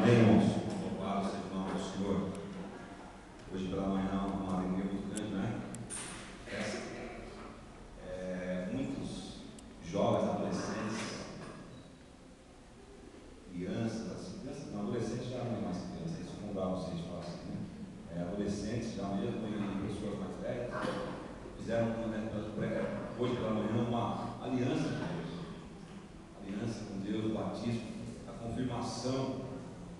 Amém, irmãos? Louvado seja o nome do Senhor. Hoje pela manhã, uma alegria muito grande, né? Muitos jovens, adolescentes, crianças não, adolescentes já não é mais criança, isso não dá vocês falar assim, né? Adolescentes já mesmo e pessoas mais velhas fizeram, hoje pela manhã, uma aliança com Deus, o batismo, a confirmação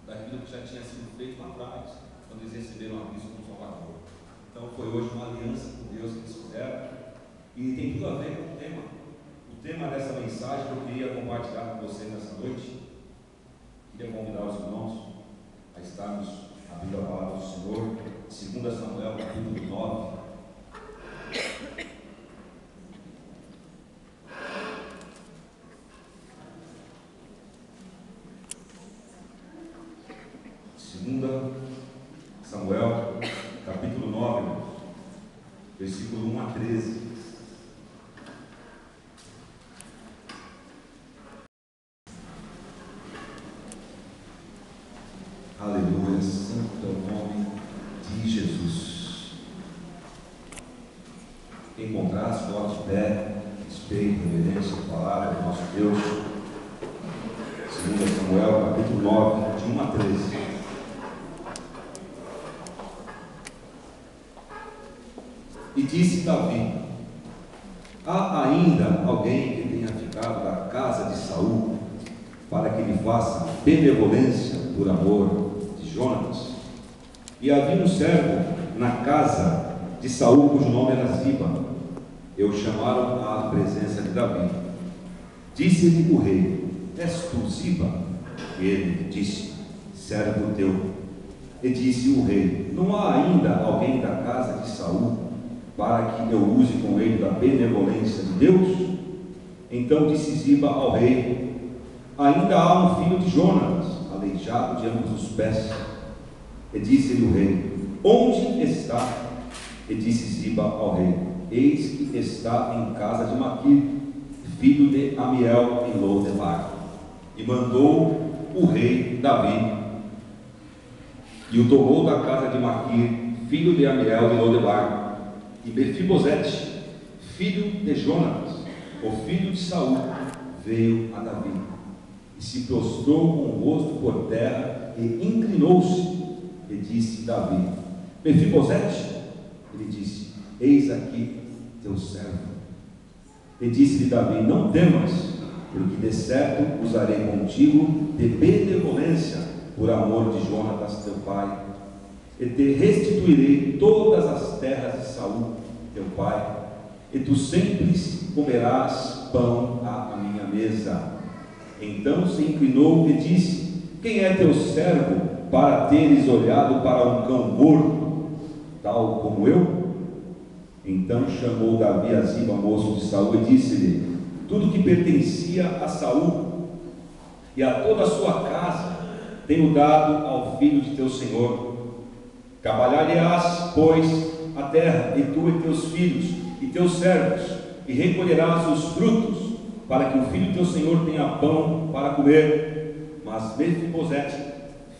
daquilo que já tinha sido feito lá atrás, quando eles receberam a Cristo como Salvador. Então foi hoje uma aliança com Deus que eles fizeram, e tem tudo a ver com o tema. O tema dessa mensagem que eu queria compartilhar com vocês nessa noite. Queria convidar os irmãos a estarmos abrindo a palavra do Senhor, 2 Samuel, capítulo 9. Samuel, capítulo 9, versículo 1 a 13. Aleluia, santo é o nome de Jesus. Quem encontrar, se coloque de pé, respeito, reverência à palavra do nosso Deus. 2 Samuel, capítulo 9, de 1 a 13. E disse Davi: há ainda alguém que tenha ficado da casa de Saul, para que lhe faça benevolência por amor de Jonatas? E havia um servo na casa de Saul, cujo nome era Ziba. E o chamaram à presença de Davi. Disse-lhe o rei: és tu Ziba? E ele disse: servo teu. E disse o rei: não há ainda alguém da casa de Saul, para que eu use com ele da benevolência de Deus? Então disse Ziba ao rei: ainda há um filho de Jonatas, aleijado de ambos os pés. E disse-lhe o rei: onde está? E disse Ziba ao rei: eis que está em casa de Maquir, filho de Amiel, em Lodebar. E mandou o rei Davi, e o tomou da casa de Maquir, filho de Amiel, em Lodebar. E Mefibosete, filho de Jonatas, o filho de Saul, veio a Davi, e se prostrou com o rosto por terra, e inclinou-se, e disse Davi: Mefibosete? Ele disse: eis aqui teu servo. E disse-lhe Davi: não temas, porque de certo usarei contigo de benevolência, por amor de Jonatas teu pai, e te restituirei todas as terras de Saul teu pai, e tu sempre comerás pão à minha mesa. Então se inclinou e disse: quem é teu servo, para teres olhado para um cão morto, tal como eu? Então chamou Davi a Ziba, moço de Saul, e disse-lhe: tudo que pertencia a Saul e a toda a sua casa tenho dado ao filho de teu senhor. Trabalhar-lhe-ás, pois, a terra, e tu e teus filhos e teus servos, e recolherás os frutos, para que o filho de teu senhor tenha pão para comer. Mas Mefibosete,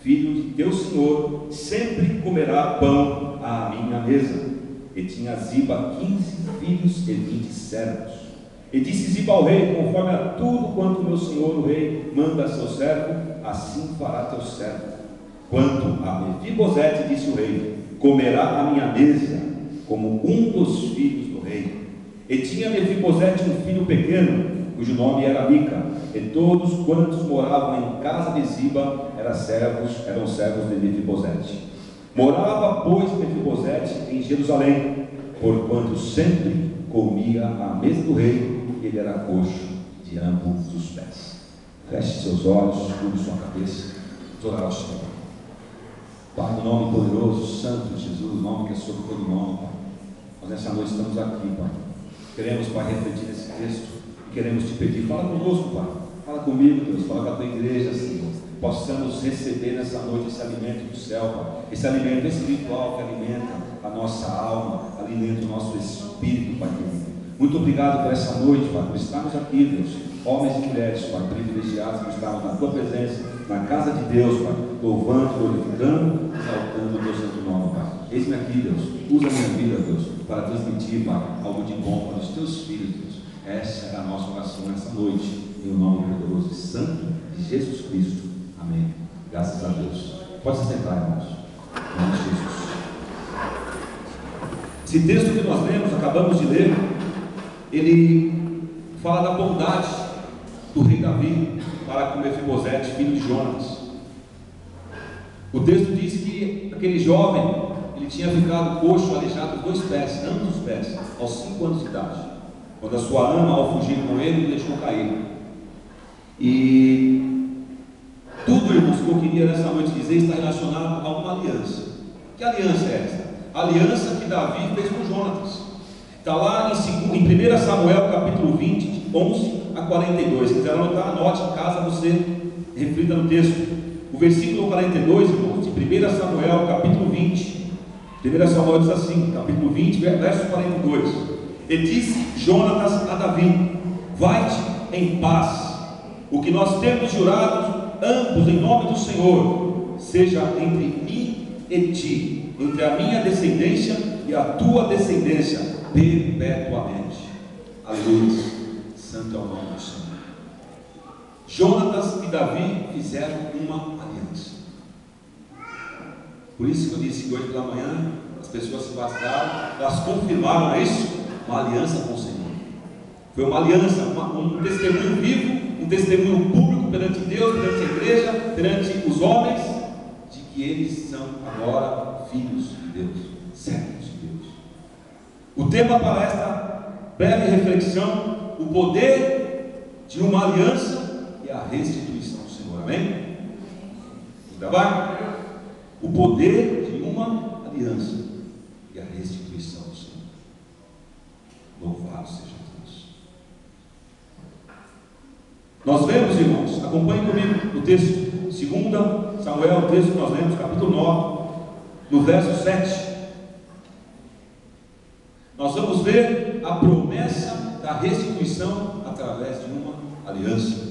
filho de teu senhor, sempre comerá pão à minha mesa. E tinha Ziba 15 filhos e 20 servos. E disse Ziba ao rei: conforme a tudo quanto meu senhor o rei manda a seu servo, assim fará teu servo. Quanto a Mefibosete, disse o rei, comerá a minha mesa, como um dos filhos do rei. E tinha Mefibosete um filho pequeno, cujo nome era Mica, e todos quantos moravam em casa de Ziba eram servos de Mefibosete. Morava, pois, Mefibosete em Jerusalém, porquanto sempre comia à mesa do rei, e ele era coxo de ambos os pés. Feche seus olhos, curve sua cabeça, orar ao Senhor. Pai, no nome poderoso, santo de Jesus, nome que é sobre todo nome, Pai. Nós nessa noite estamos aqui, Pai. Queremos, Pai, refletir nesse texto e queremos te pedir: fala conosco, Pai. Fala comigo, Deus. Fala com a tua igreja, Senhor. Possamos receber nessa noite esse alimento do céu, Pai. Esse alimento espiritual que alimenta a nossa alma, alimenta o nosso espírito, Pai querido. Muito obrigado por essa noite, Pai, por estarmos aqui, Deus. Homens e mulheres, Pai, privilegiados por estarmos na tua presença, na casa casa de Deus, Pai, louvando, glorificando, exaltando o teu santo nome, Pai. Eis-me aqui, Deus, usa a minha vida, Deus, para transmitir, Pai, algo de bom para os teus filhos, Deus. Essa é a nossa oração nessa noite, em nome poderoso e santo de Jesus Cristo. Amém. Graças a Deus. Pode se sentar, irmãos. Em nome de Jesus. Esse texto que nós lemos, acabamos de ler, ele fala da bondade do rei Davi para com Mefibosete, filho de Jonatas. O texto diz que aquele jovem, ele tinha ficado coxo, aleijado dos dois pés, ambos os pés, aos 5 anos de idade, quando a sua ama, ao fugir com ele, o deixou cair. E tudo, irmãos, que eu queria nessa noite dizer está relacionado a uma aliança. Que aliança é essa? A aliança que Davi fez com Jonatas. Está lá em 1 Samuel capítulo 20, de 11 a 42. Se quiser anotar, anote em casa, você reflita no texto. O versículo 42, irmãos, de 1 Samuel capítulo 20. 1 Samuel diz assim, capítulo 20, verso 42. E disse Jonatas a Davi: vai-te em paz. O que nós temos jurado, ambos em nome do Senhor, seja entre mim e ti, entre a minha descendência e a tua descendência, perpetuamente. Aleluia. Santo é o nome do Senhor. Jonatas e Davi fizeram uma aliança. Por isso que eu disse que hoje pela manhã as pessoas se bastaram, elas confirmaram isso, uma aliança com o Senhor. Foi uma aliança, um testemunho vivo, um testemunho público perante Deus, perante a igreja, perante os homens, de que eles são agora filhos de Deus, servos de Deus. O tema para esta breve reflexão: o poder de uma aliança e a restituição do Senhor. Amém? Ainda vai? O poder de uma aliança e a restituição do Senhor. Louvado seja Deus. Nós vemos, irmãos, acompanhem comigo o texto, 2 Samuel, o texto que nós lemos, capítulo 9, no verso 7. Nós vamos ver a promessa da restituição através de uma aliança.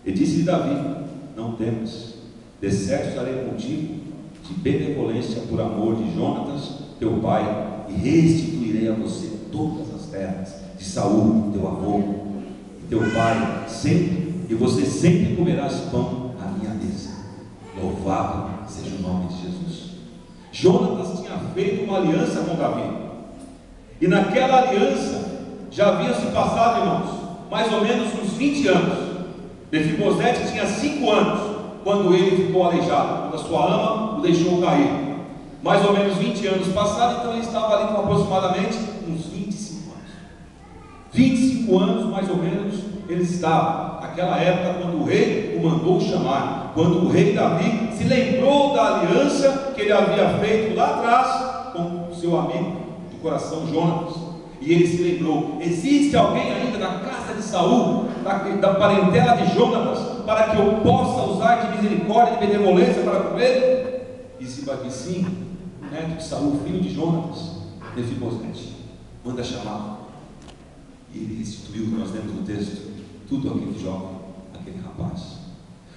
E disse Davi: não temas, de certo estarei contigo, de benevolência por amor de Jonatas, teu pai, e restituirei a você todas as terras de Saul, teu avô, e teu pai, sempre, e você sempre comerás pão à minha mesa. Louvado seja o nome de Jesus. Jonatas tinha feito uma aliança com Davi, e naquela aliança já havia se passado, irmãos, mais ou menos uns 20 anos. Mefibosete tinha 5 anos quando ele ficou aleijado, quando a sua ama o deixou cair. Mais ou menos 20 anos passados, então ele estava ali com aproximadamente uns 25 anos. 25 anos mais ou menos ele estava, naquela época, quando o rei o mandou chamar, quando o rei Davi se lembrou da aliança que ele havia feito lá atrás com o seu amigo do coração Jonatas. E ele se lembrou: existe alguém ainda na casa de Saul, da parentela de Jonatas, para que eu possa usar de misericórdia e de benevolência para com ele? E se vai que sim, neto de Saul, filho de Jonatas, Mefibosete, manda chamá-lo. E ele restituiu, nós lemos no texto, tudo aquele jovem, aquele rapaz.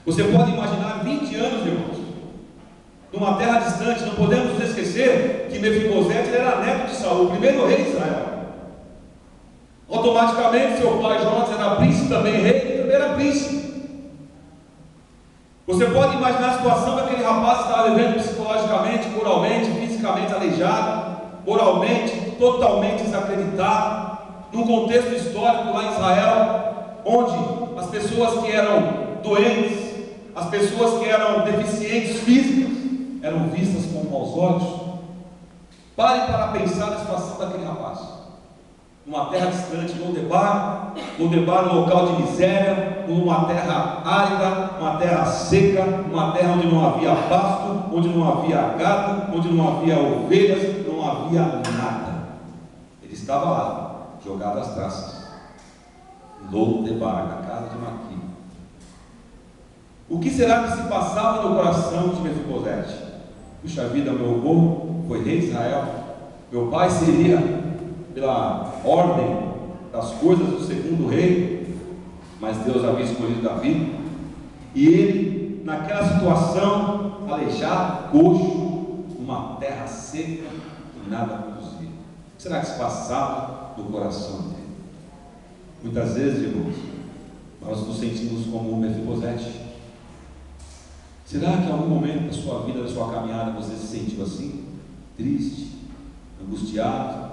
Você pode imaginar 20 anos, irmãos, numa terra distante. Não podemos nos esquecer que Mefibosete era neto de Saul, o primeiro rei de Israel. Automaticamente seu pai Jonatas era príncipe também, rei, ele também era príncipe. Você pode imaginar a situação que aquele rapaz estava vivendo psicologicamente, moralmente, fisicamente aleijado, moralmente, totalmente desacreditado, num contexto histórico lá em Israel, onde as pessoas que eram doentes, as pessoas que eram deficientes físicas, eram vistas com maus olhos. Pare para pensar na situação daquele rapaz. Numa terra distante, Lodebar, um local de miséria, numa terra árida, uma terra seca, uma terra onde não havia pasto, onde não havia gado, onde não havia ovelhas, não havia nada. Ele estava lá, jogado às traças, Lodebar, na casa de Maquim. O que será que se passava no coração de Mefibosete? Puxa vida, meu avô foi rei de Israel, meu pai seria, pela ordem das coisas, do segundo rei, mas Deus havia escolhido Davi. E ele, naquela situação, aleijado, coxo, numa terra seca e nada produzia. O que será que se passava no coração dele? Muitas vezes, irmãos, nós nos sentimos como um Mefibosete. Será que em algum momento da sua vida, da sua caminhada, você se sentiu assim? Triste, angustiado?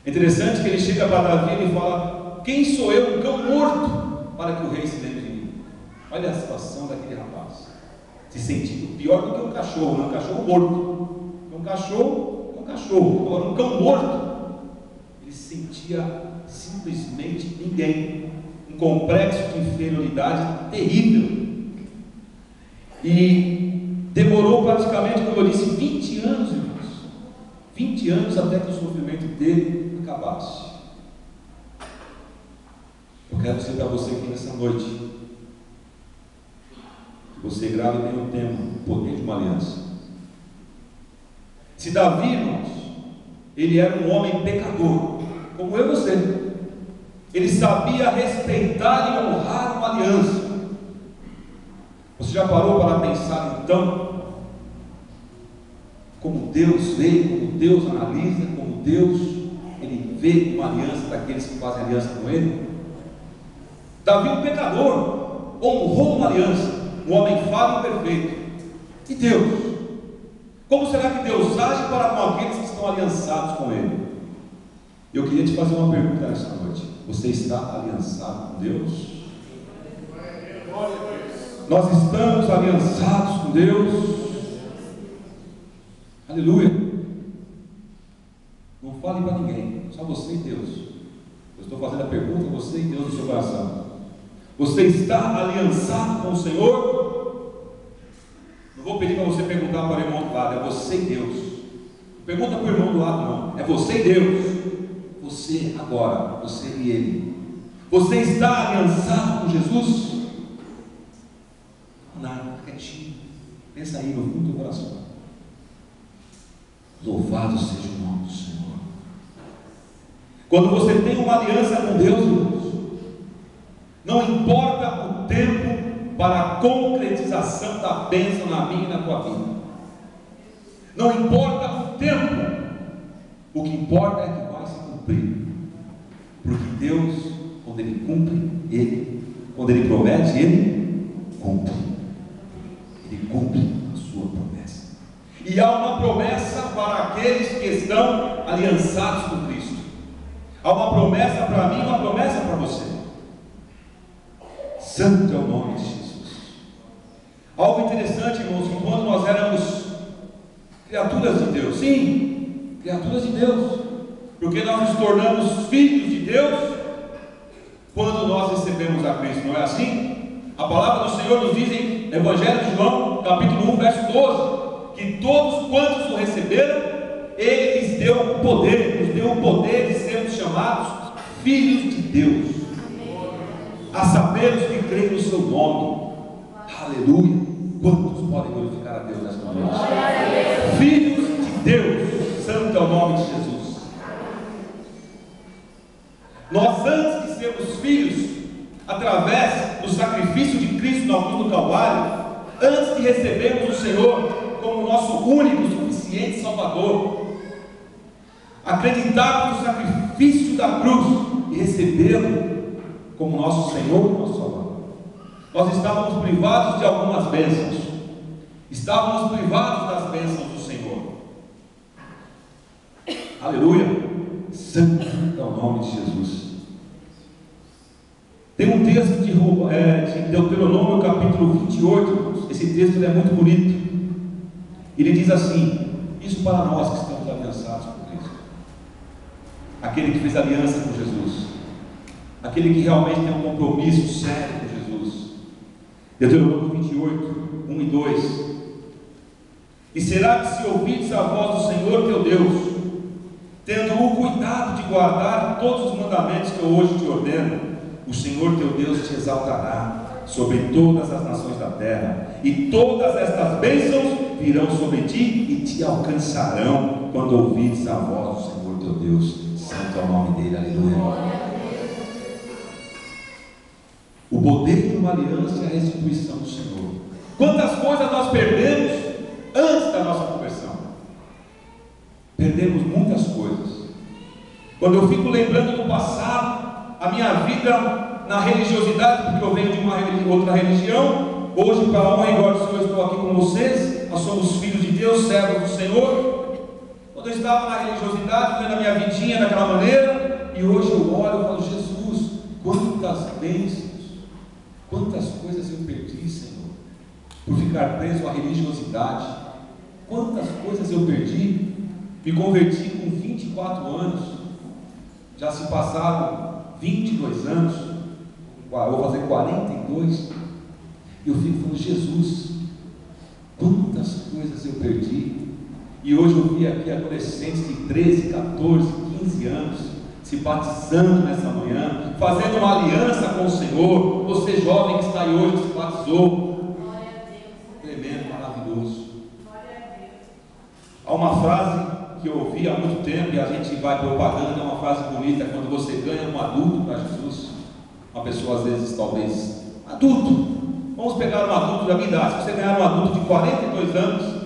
É interessante que ele chega para Davi e fala: quem sou eu, um cão morto, para que o rei se lembre de mim? Olha a situação daquele rapaz, se sentindo pior do que um cachorro, um cachorro morto. Um cachorro, agora um cão morto. Ele se sentia simplesmente ninguém, um complexo de inferioridade terrível. E demorou praticamente, como eu disse, 20 anos, irmãos, 20 anos até que o sofrimento dele acabasse. Eu quero dizer para você aqui nessa noite, que você grave bem o tema, o poder de uma aliança. Se Davi, irmãos, ele era um homem pecador, como eu e você, ele sabia respeitar e honrar uma aliança. Você já parou para pensar então como Deus vê, como Deus analisa, como Deus ele vê uma aliança daqueles que fazem aliança com ele? Davi, um pecador, honrou uma aliança, um homem falho e perfeito. E Deus? Como será que Deus age para com aqueles que estão aliançados com ele? Eu queria te fazer uma pergunta nessa noite: você está aliançado com Deus? Nós estamos aliançados com Deus? Aleluia! Não fale para ninguém, só você e Deus. Eu estou fazendo a pergunta a você e Deus no seu coração. Você está aliançado com o Senhor? Não vou pedir para você perguntar para o irmão do lado, é você e Deus. Não pergunta para o irmão do lado, não, é você e Deus. Você agora, você e Ele. Você está aliançado com Jesus? Nada, quietinho. Pensa aí no fundo do coração. Louvado seja o nome do Senhor. Quando você tem uma aliança com Deus, irmãos, não importa o tempo para a concretização da bênção na minha e na tua vida. Não importa o tempo. O que importa é que vai se cumprir. Porque Deus, quando Ele cumpre, quando Ele promete, Ele cumpre. Ele cumpre a sua promessa. E há uma promessa para aqueles que estão aliançados com Cristo. Há uma promessa para mim, uma promessa para você. Santo é o nome de Jesus. Algo interessante, irmãos, que quando nós éramos criaturas de Deus, sim, criaturas de Deus, porque nós nos tornamos filhos de Deus quando nós recebemos a Cristo, não é assim? A palavra do Senhor nos diz em Evangelho de João, capítulo 1, verso 12, que todos quantos o receberam, Ele lhes deu o poder, nos deu o poder de sermos chamados filhos de Deus, a saber os que creem no seu nome. Aleluia! Quantos podem glorificar a Deus nesta noite? Filhos de Deus, santo é o nome de Jesus. Nós, antes de sermos filhos, através do sacrifício de Cristo na cruz do Calvário, antes de recebermos o Senhor como nosso único e suficiente Salvador, acreditarmos no sacrifício da cruz e recebê-lo como nosso Senhor e nosso Salvador, nós estávamos privados de algumas bênçãos, estávamos privados das bênçãos do Senhor. Aleluia! Santo é o nome de Jesus. Tem um texto de Deuteronômio capítulo 28, esse texto é muito bonito. Ele diz assim, isso para nós que estamos aliançados com Cristo, aquele que fez aliança com Jesus, aquele que realmente tem um compromisso sério com Jesus. Deuteronômio 28, 1 e 2. E será que se ouvides a voz do Senhor teu Deus, tendo o cuidado de guardar todos os mandamentos que eu hoje te ordeno, o Senhor teu Deus te exaltará sobre todas as nações da terra, e todas estas bênçãos virão sobre ti e te alcançarão quando ouvires a voz do Senhor teu Deus. Santo é o nome dele, aleluia. O poder de uma aliança é a restituição do Senhor. Quantas coisas nós perdemos antes da nossa conversão? Perdemos muitas coisas. Quando eu fico lembrando do passado, a minha vida na religiosidade, porque eu venho de uma outra religião, hoje, para a honra e glória do Senhor, eu estou aqui com vocês. Nós somos filhos de Deus, servos do Senhor. Quando eu estava na religiosidade, vendo a minha vidinha daquela maneira, e hoje eu olho e falo: Jesus, quantas bênçãos, quantas coisas eu perdi, Senhor, por ficar preso à religiosidade. Quantas coisas eu perdi. Me converti com 24 anos, já se passaram 22 anos, eu vou fazer 42, e eu fico falando: Jesus, quantas coisas eu perdi. E hoje eu vi aqui adolescentes de 13, 14, 15 anos se batizando nessa manhã, fazendo uma aliança com o Senhor. Você jovem que está aí hoje, que se batizou, glória a Deus. Tremendo, maravilhoso. Glória a Deus. Há uma frase que eu ouvi há muito tempo, e a gente vai propagando, é uma frase bonita: quando você ganha um adulto para Jesus, uma pessoa às vezes, talvez, adulto, vamos pegar um adulto da minha idade, se você ganhar um adulto de 42 anos,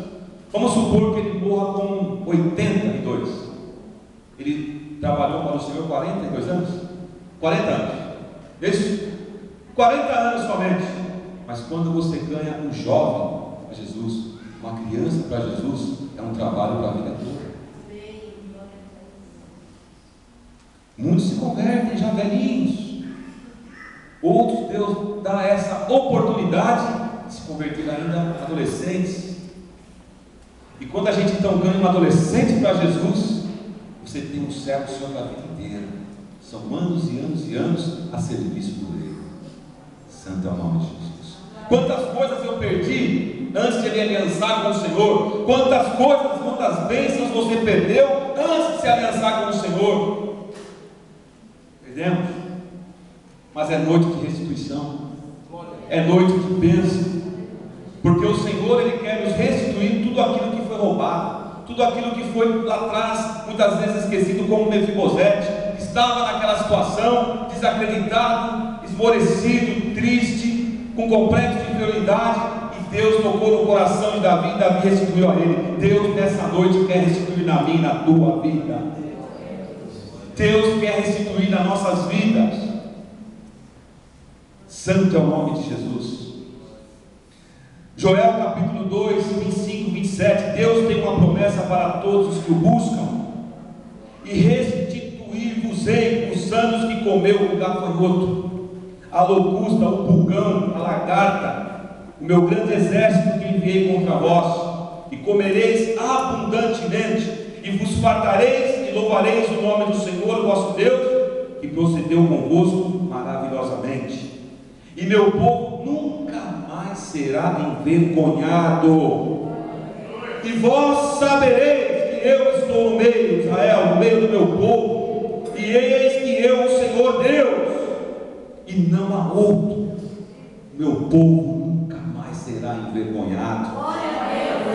vamos supor que ele morra com 82, ele trabalhou para o Senhor 42 anos? 40 anos, isso? 40 anos somente. Mas quando você ganha um jovem para Jesus, uma criança para Jesus, é um trabalho para a vida toda. Muitos se convertem já velhinhos, outros Deus dá essa oportunidade de se converter ainda adolescentes. E quando a gente então ganha um adolescente para Jesus, você tem um servo do Senhor para a vida inteira. São anos e anos e anos a serviço do Rei. Santo é o nome de Jesus. Quantas coisas eu perdi antes de me aliançar com o Senhor. Quantas coisas, quantas bênçãos você perdeu antes de se aliançar com o Senhor. Perdemos. Mas é noite de restituição. É noite de bênção. Porque o Senhor, Ele quer nos restituir tudo aquilo que foi roubado, tudo aquilo que foi lá atrás, muitas vezes esquecido, como Mefibosete, que estava naquela situação, desacreditado, esmorecido, triste, com complexo de inferioridade, e Deus tocou no coração de Davi, e Davi restituiu a ele. Deus nessa noite quer restituir na minha e na tua vida. Deus quer restituir nas nossas vidas. Santo é o nome de Jesus. Joel capítulo 2, 25, 27. Deus tem uma promessa para todos os que o buscam: e restituir-vos-ei os anos que comeu o gafanhoto, a locusta, o pulgão, a lagarta, o meu grande exército que enviei contra vós, e comereis abundantemente, e vos fartareis e louvareis o nome do Senhor vosso Deus, que procedeu convosco maravilhosamente. E meu povo nunca mais será envergonhado. E vós sabereis que eu estou no meio, Israel, no meio do meu povo, e eis que eu, o Senhor Deus, e não há outro. Meu povo nunca mais será envergonhado.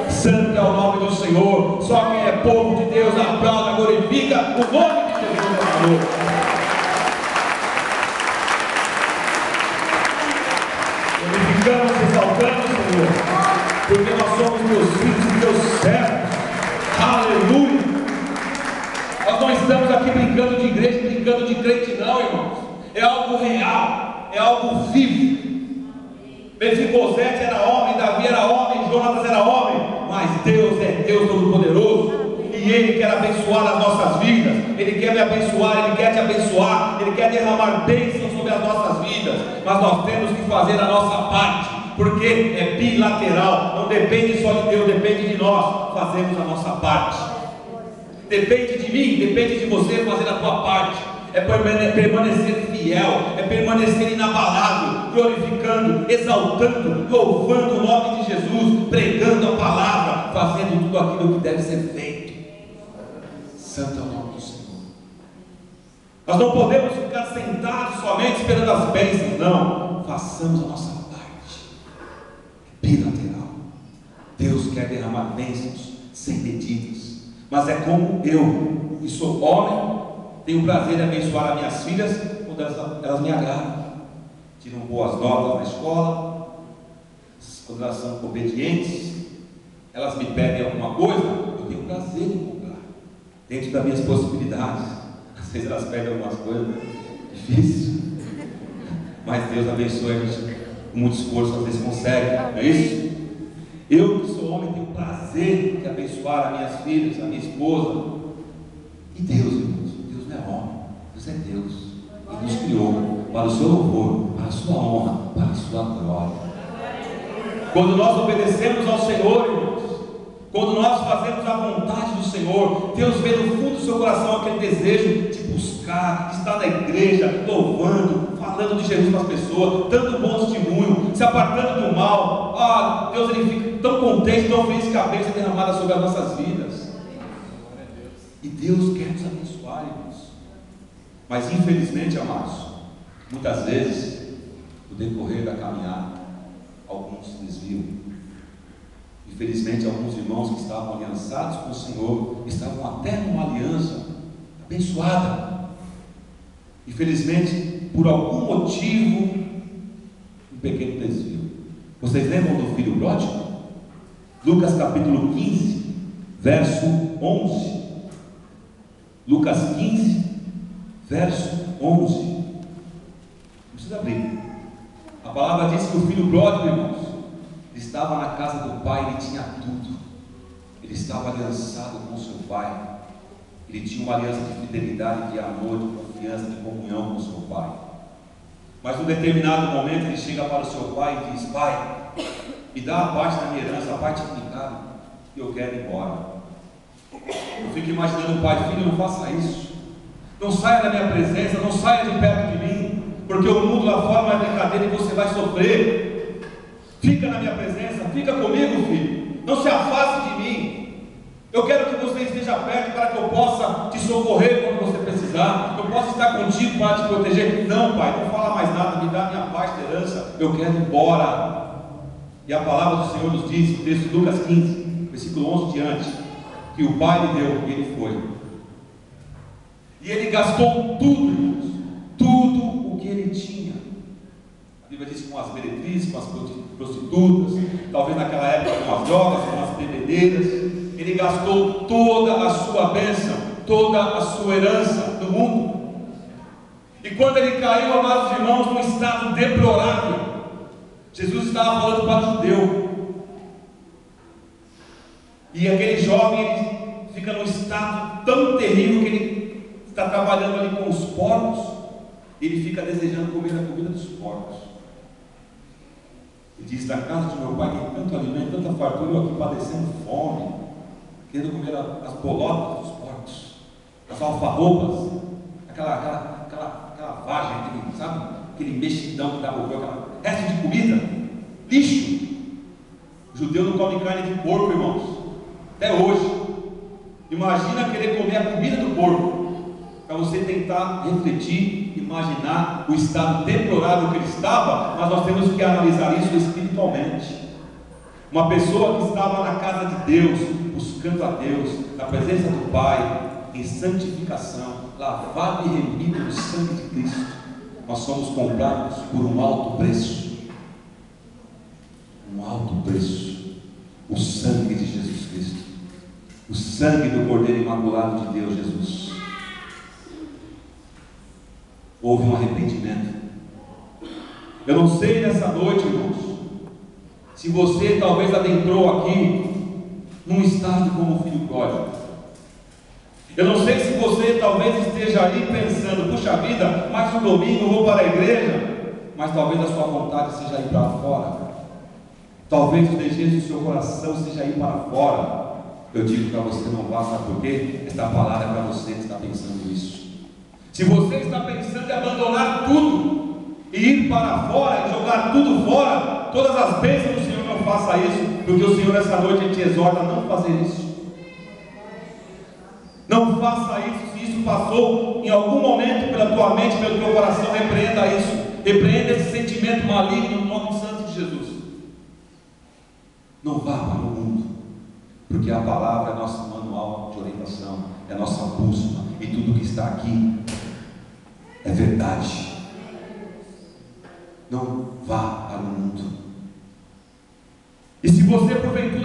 Santo é o nome do Senhor. Só quem é povo de Deus aplauda, glorifica o nome de Jesus nessa noite. Glorificamos, exaltamos, Senhor, porque nós somos teus filhos e teus servos. Aleluia. Nós não estamos aqui brincando de igreja, brincando de crente, não, irmãos. É algo real, é algo vivo. Mefibosete era homem, Davi era homem, Jonatas era homem, mas Deus é Deus Todo-Poderoso, e Ele quer abençoar as nossas vidas. Ele quer me abençoar, Ele quer te abençoar, Ele quer derramar bênçãos sobre as nossas vidas, mas nós temos que fazer a nossa parte, porque é bilateral, não depende só de Deus, depende de nós. Fazemos a nossa parte, depende de mim, depende de você fazer a tua parte. É permanecer fiel, é permanecer inabalável, glorificando, exaltando, louvando o nome de Jesus, pregando a palavra, fazendo tudo aquilo que deve ser feito. Santo é o nome do Senhor. Nós não podemos ficar sentados somente esperando as bênçãos, não. Façamos a nossa parte. É bilateral. Deus quer derramar bênçãos sem medidas, mas é como eu, que sou homem, tenho o prazer de abençoar as minhas filhas quando elas me agradam, tiram boas notas na escola, quando elas são obedientes, elas me pedem alguma coisa, eu tenho prazer em comprar, dentro das minhas possibilidades. Às vezes elas pedem algumas coisas, difícil, mas Deus abençoe a gente com muito esforço, às vezes consegue, não é isso? Eu que sou homem tenho prazer de abençoar as minhas filhas, a minha esposa. E Deus, irmãos, Deus não é homem, Deus é Deus. Ele nos criou para o seu louvor, para a sua honra, para a sua glória. Quando nós obedecemos ao Senhor, irmãos, quando nós fazemos a vontade do Senhor, Deus vê no fundo do seu coração aquele desejo de buscar, de estar na igreja, louvando, falando de Jesus para as pessoas, dando bom testemunho, se apartando do mal. Deus, ele fica tão contente, tão feliz que a bênção é derramada sobre as nossas vidas. E Deus quer nos abençoar, irmãos. Mas infelizmente, amados, muitas vezes, no decorrer da caminhada, alguns se desviam. Infelizmente, alguns irmãos que estavam aliançados com o Senhor, estavam até numa aliança abençoada. Infelizmente, por algum motivo, um pequeno desvio. Vocês lembram do filho pródigo? Lucas capítulo 15, verso 11. Lucas 15, verso 11. Não precisa abrir. A palavra diz que o filho pródigo, irmãos, ele estava na casa do pai, ele tinha tudo. Ele estava aliançado com seu pai. Ele tinha uma aliança de fidelidade, de amor, de confiança, de comunhão com seu pai. Mas num determinado momento ele chega para o seu pai e diz: pai, me dá a parte da minha herança, a parte que me cabe, e eu quero ir embora. Eu fico imaginando o pai: filho, não faça isso, não saia da minha presença, não saia de perto de mim, porque o mundo lá fora não é brincadeira e você vai sofrer. Fica na minha presença, fica comigo, filho, não se afaste de mim. Eu quero que você esteja perto para que eu possa te socorrer quando você precisar, eu possa estar contigo para te proteger. Não, pai, não fala mais nada, me dá a minha parte da herança, eu quero ir embora. E a palavra do Senhor nos diz, no texto de Lucas 15, versículo 11 diante, que o pai lhe deu e ele foi. E ele gastou tudo, irmãos, tudo o que ele tinha. A Bíblia diz com as meretrizes, com as prostitutas, talvez naquela época com as drogas, com as bebedeiras. Ele gastou toda a sua bênção, toda a sua herança do mundo. E quando ele caiu, amados irmãos, num estado deplorável, Jesus estava falando para o judeu. E aquele jovem, ele fica num estado tão terrível que ele está trabalhando ali com os porcos. Ele fica desejando comer a comida dos porcos. Ele diz: na casa de meu pai tem tanto alimento, tanta fartura, eu aqui padecendo fome, querendo comer as bolotas dos porcos, as alfarrobas, aquela vagem, aquele mexidão que dá no corpo, aquele resto de comida, lixo. O judeu não come carne de porco, irmãos, até hoje. Imagina querer comer a comida do porco. Para você tentar refletir, imaginar o estado deplorável que ele estava, mas nós temos que analisar isso espiritualmente. Uma pessoa que estava na casa de Deus, buscando a Deus, na presença do Pai, em santificação, lavado e remido no sangue de Cristo, nós somos comprados por um alto preço. Um alto preço. O sangue de Jesus Cristo, o sangue do Cordeiro Imaculado de Deus, Jesus. Houve um arrependimento. Eu não sei nessa noite, irmãos, se você talvez adentrou aqui num estágio como o filho pródigo. Eu não sei se você talvez esteja ali pensando: puxa vida, mais um domingo eu vou para a igreja. Mas talvez a sua vontade seja ir para fora. Talvez o desejo do seu coração seja ir para fora. Eu digo para você: não vá, sabe por quê? Esta palavra é para você que está pensando isso. Se você está pensando em abandonar tudo e ir para fora, e jogar tudo fora, todas as bênçãos do Senhor, não faça isso, porque o Senhor essa noite te exorta a não fazer isso. Não faça isso. Se isso passou em algum momento pela tua mente, pelo teu coração, repreenda isso. Repreenda esse sentimento maligno no nome santo de Jesus. Não vá para o mundo, porque a palavra é nosso manual de orientação, é nossa bússola, e tudo que está aqui é verdade. Não vá para o mundo. E se você porventura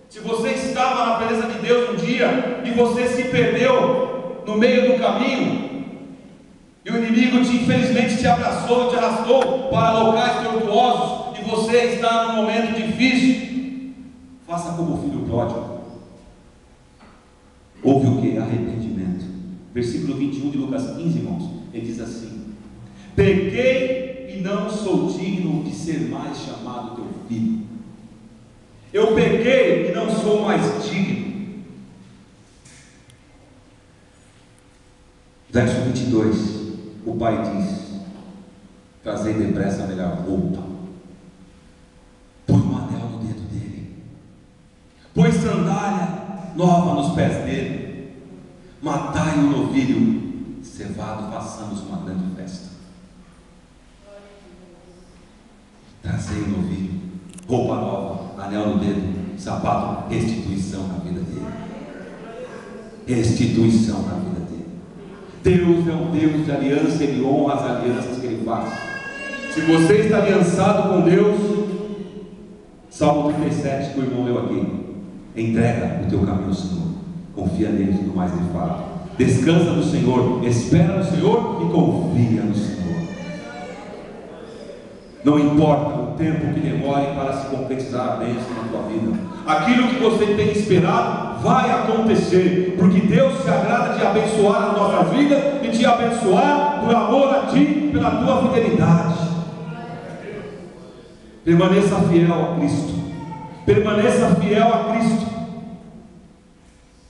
se você estava na presença de Deus um dia e você se perdeu no meio do caminho, e o inimigo infelizmente te abraçou, te arrastou para locais tortuosos, e você está num momento difícil, faça como o filho pródigo. Houve o que? Arrependimento. Versículo 21 de Lucas 15, irmãos, ele diz assim: pequei e não sou digno de ser mais chamado teu filho. Eu pequei e não sou mais digno. Verso 22, o pai diz: trazei depressa a melhor roupa, põe um anel no dedo dele, põe sandália nova nos pés dele, matai o novilho cevado, façamos uma grande festa. Trazei o novilho, roupa nova, anel no dedo, sapato, restituição na vida dele. Restituição na vida dele. Deus é um Deus de aliança, Ele honra as alianças que Ele faz. Se você está aliançado com Deus, Salmo 37 que o irmão leu aqui, entrega o teu caminho ao Senhor, confia nele, tudo mais Ele fala. Descansa no Senhor, espera no Senhor e confia no Senhor. Não importa o tempo que demore para se concretizar a bênção na tua vida, aquilo que você tem esperado vai acontecer, porque Deus se agrada de abençoar a nossa vida e de abençoar por amor a ti, pela tua fidelidade. Permaneça fiel a Cristo, permaneça fiel a Cristo,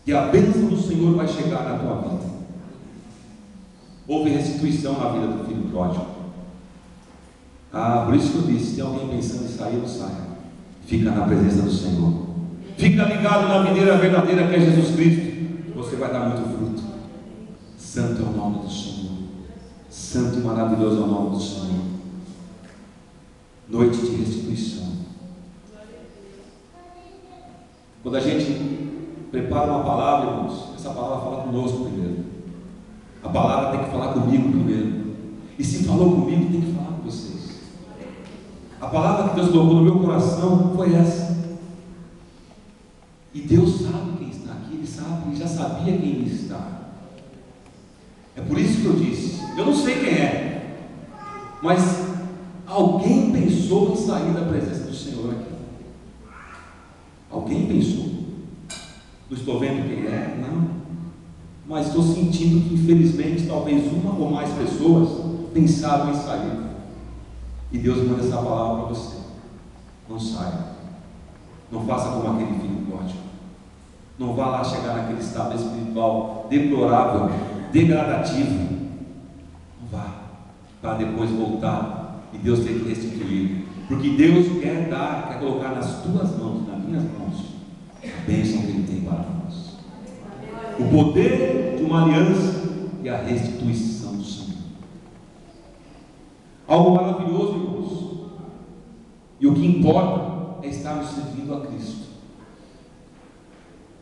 e a bênção do Senhor vai chegar na tua vida. Houve restituição na vida do filho pródigo. Por isso que eu disse: se tem alguém pensando em sair, não saia. Fica na presença do Senhor, fica ligado na videira verdadeira que é Jesus Cristo, você vai dar muito fruto. Santo é o nome do Senhor, santo e maravilhoso é o nome do Senhor. Noite de restituição. Quando a gente prepara uma palavra, irmãos, essa palavra fala conosco primeiro. A palavra tem que falar comigo primeiro, e se falou comigo, tem que falar com vocês. A palavra que Deus colocou no meu coração foi essa. E Deus sabe quem está aqui, Ele sabe, Ele já sabia quem está. É por isso que eu disse: eu não sei quem é, mas alguém pensou em sair da presença do Senhor aqui. Alguém pensou. Não estou vendo quem é, não, mas estou sentindo que infelizmente talvez uma ou mais pessoas pensaram em sair. E Deus manda essa palavra para você: não saia, não faça como aquele filho pródigo, não vá lá chegar naquele estado espiritual deplorável, degradativo, não vá, para depois voltar e Deus ter que restituir, porque Deus quer colocar nas tuas mãos, nas minhas mãos, a bênção que Ele tem para nós, o poder de uma aliança e a restituição do Senhor. Algo maravilhoso, irmãos, e o que importa é estarmos servindo a Cristo.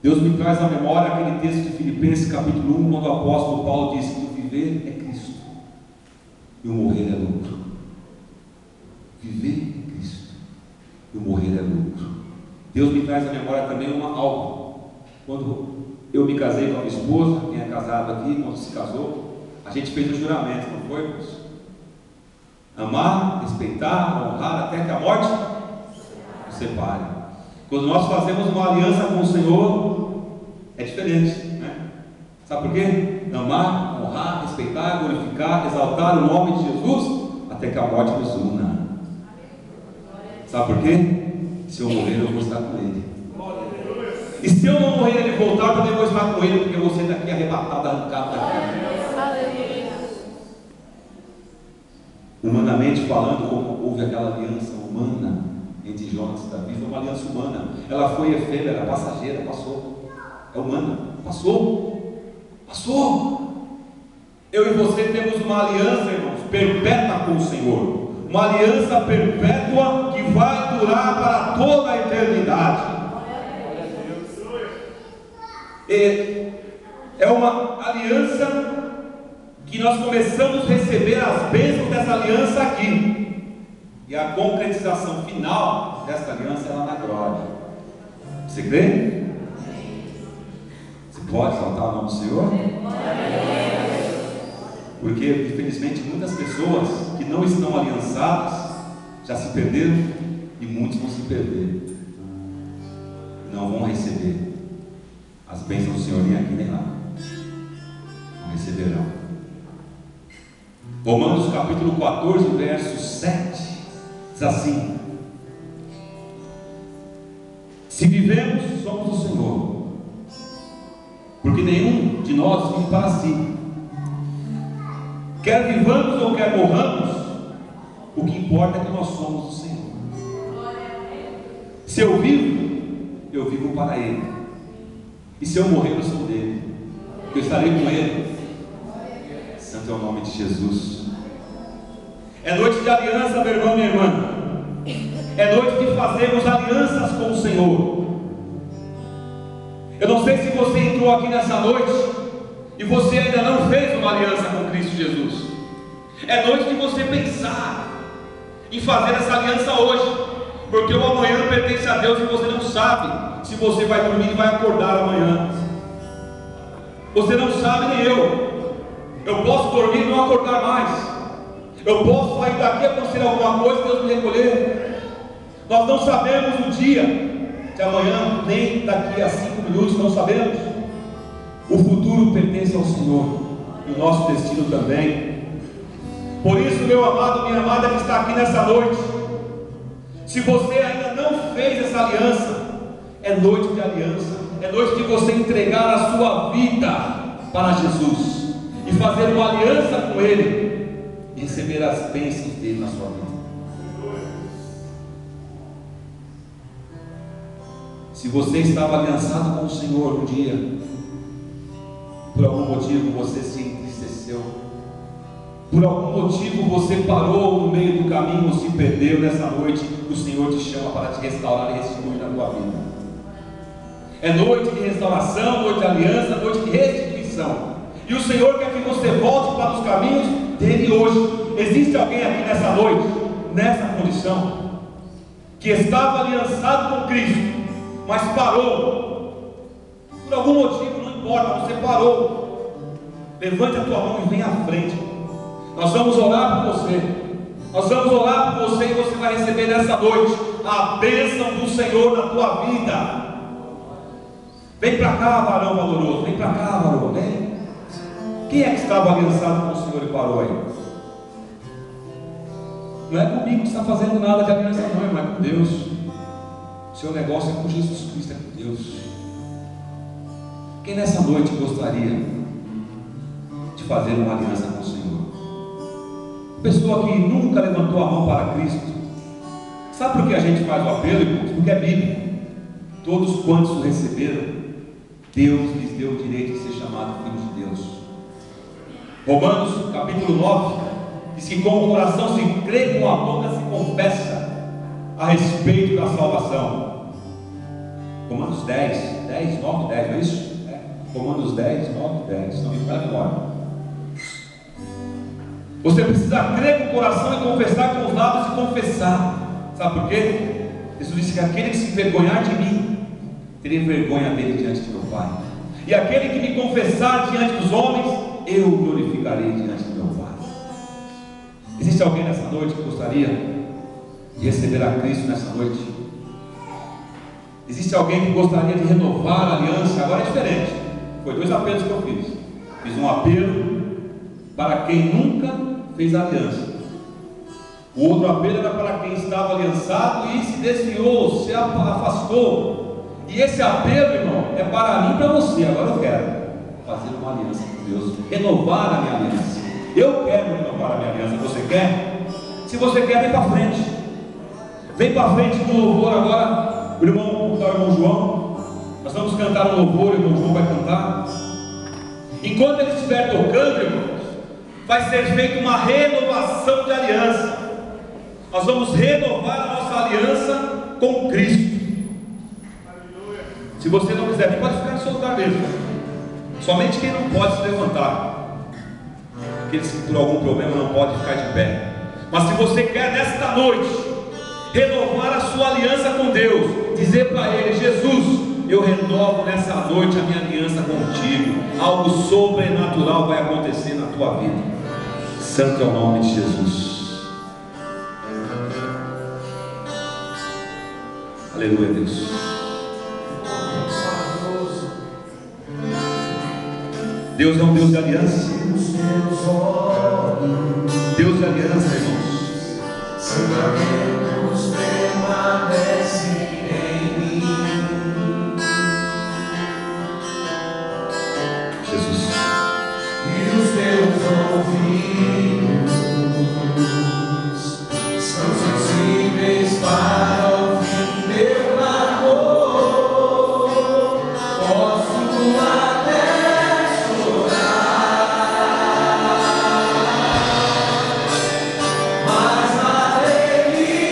Deus me traz à memória aquele texto de Filipenses capítulo 1, quando o apóstolo Paulo disse que o viver é Cristo e o morrer é lucro. Viver é Cristo e o morrer é lucro. Deus me traz à memória também algo. Quando eu me casei com a minha esposa, quem é casado aqui, quando se casou, a gente fez o juramento, não foi, irmãos? Amar, respeitar, honrar até que a morte nos separe. Quando nós fazemos uma aliança com o Senhor, é diferente, né? Sabe por quê? Amar, honrar, respeitar, glorificar, exaltar o nome de Jesus até que a morte nos una. Sabe por quê? Se eu morrer, eu vou estar com Ele. E se eu não morrer, Ele voltar, eu também vou estar com Ele, porque eu vou ser daqui arrebatado, arrancado daqui. Humanamente falando, como houve aquela aliança humana entre Jonas e Davi, foi uma aliança humana. Ela foi efêmera, passageira, passou. É humana, passou. Eu e você temos uma aliança, irmãos, perpétua com o Senhor. Uma aliança perpétua que vai durar para toda a eternidade. É uma aliança que nós começamos a receber as bênçãos dessa aliança aqui, e a concretização final dessa aliança é lá na glória. Você crê? Você pode exaltar o nome do Senhor? Porque infelizmente muitas pessoas que não estão aliançadas já se perderam, e muitos vão se perder, não vão receber as bênçãos do Senhor nem aqui nem lá, não receberão. Romanos capítulo 14, verso 7 diz assim: se vivemos, somos do Senhor, porque nenhum de nós vive para si. Quer vivamos ou quer morramos, o que importa é que nós somos do Senhor. Se eu vivo para Ele, e se eu morrer, eu sou dele, eu estarei com Ele. Santo é o nome de Jesus. É noite de aliança, meu irmão, minha irmã. É noite de fazermos alianças com o Senhor. Eu não sei se você entrou aqui nessa noite e você ainda não fez uma aliança com Cristo Jesus. É noite de você pensar em fazer essa aliança hoje, porque o amanhã pertence a Deus e você não sabe se você vai dormir e vai acordar amanhã. Você não sabe, nem eu. Eu posso dormir e não acordar mais. Eu posso sair daqui, acontecer alguma coisa, Deus me recolher. Nós não sabemos o dia de amanhã, nem daqui a 5 minutos, não sabemos. O futuro pertence ao Senhor, e o nosso destino também. Por isso, meu amado, minha amada que está aqui nessa noite, se você ainda não fez essa aliança, é noite de aliança, é noite de você entregar a sua vida para Jesus e fazer uma aliança com Ele e receber as bênçãos dele na sua vida. Se você estava aliançado com o Senhor um dia, por algum motivo você se entristeceu, por algum motivo você parou no meio do caminho ou se perdeu, nessa noite o Senhor te chama para te restaurar e restituir na tua vida. É noite de restauração, noite de aliança, noite de restituição, e o Senhor quer que você volte para os caminhos dele hoje. Existe alguém aqui nessa noite, nessa condição, que estava aliançado com Cristo, mas parou, por algum motivo, não importa, você parou. Levante a tua mão e vem à frente. Nós vamos orar por você. Nós vamos orar por você, e você vai receber nessa noite a bênção do Senhor na tua vida. Vem para cá, varão valoroso. Vem para cá, varão. Vem. Quem é que estava aliançado com o Senhor e parou aí? Não é comigo que está fazendo nada de aliança, não, irmão, é com Deus. O seu negócio é com Jesus Cristo, é com Deus. Quem nessa noite gostaria de fazer uma aliança com o Senhor? Pessoa que nunca levantou a mão para Cristo. Sabe por que a gente faz o apelo, irmãos? Porque é bíblico. Todos quantos o receberam, Deus lhes deu o direito de ser chamado filhos de Deus. Romanos capítulo 9 diz que com o coração se crê, com a boca se confessa a respeito da salvação. Romanos 10, 9, 10, não é isso? Romanos 10, 9, 10, não me fala a memória. Você precisa crer com o coração e confessar com os lábios e confessar. Sabe por quê? Jesus disse que aquele que se envergonhar de mim, terei vergonha dele diante de meu Pai. E aquele que me confessar diante dos homens, eu o glorificarei diante do meu Pai. Existe alguém nessa noite que gostaria de receber a Cristo nessa noite? Existe alguém que gostaria de renovar a aliança? Agora é diferente. Foi 2 apelos que eu fiz. Fiz um apelo para quem nunca fez aliança. O outro apelo era para quem estava aliançado e se desviou, se afastou. E esse apelo, irmão, é para mim e para você. Agora eu quero fazer uma aliança com Deus, renovar a minha aliança. Eu quero renovar a minha aliança. Você quer? Se você quer, vem para frente. Vem para frente no louvor agora. O irmão João, nós vamos cantar um louvor, o irmão João vai cantar. Enquanto ele estiver tocando, irmãos, vai ser feita uma renovação de aliança. Nós vamos renovar a nossa aliança com Cristo. Se você não quiser, pode ficar no seu lugar mesmo. Somente quem não pode se levantar. aqueles que por algum problema não podem ficar de pé. Mas se você quer nesta noite renovar a sua aliança com Deus, dizer para Ele: Jesus, eu renovo nessa noite a minha aliança contigo, algo sobrenatural vai acontecer na tua vida. Santo é o nome de Jesus. Aleluia, Deus. Deus é um Deus de aliança. Deus de aliança, irmãos. Sentimentos permanecem em mim. Jesus. E os teus ouvidos são sensíveis para ouvir meu clamor. Posso até chorar, mas a alegria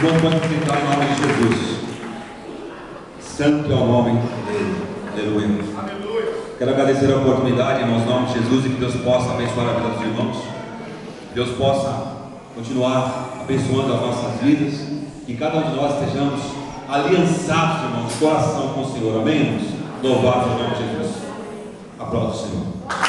irmãos podem sentar em nome de Jesus. Santo é o nome dele. Aleluia. Quero agradecer a oportunidade, irmãos, em nome de Jesus, e que Deus possa abençoar a vida dos irmãos. Deus possa continuar abençoando as nossas vidas, que cada um de nós estejamos aliançados, irmãos, de coração com o Senhor. Amém, irmãos? Louvado seja o nome de Jesus. Aplauda o Senhor.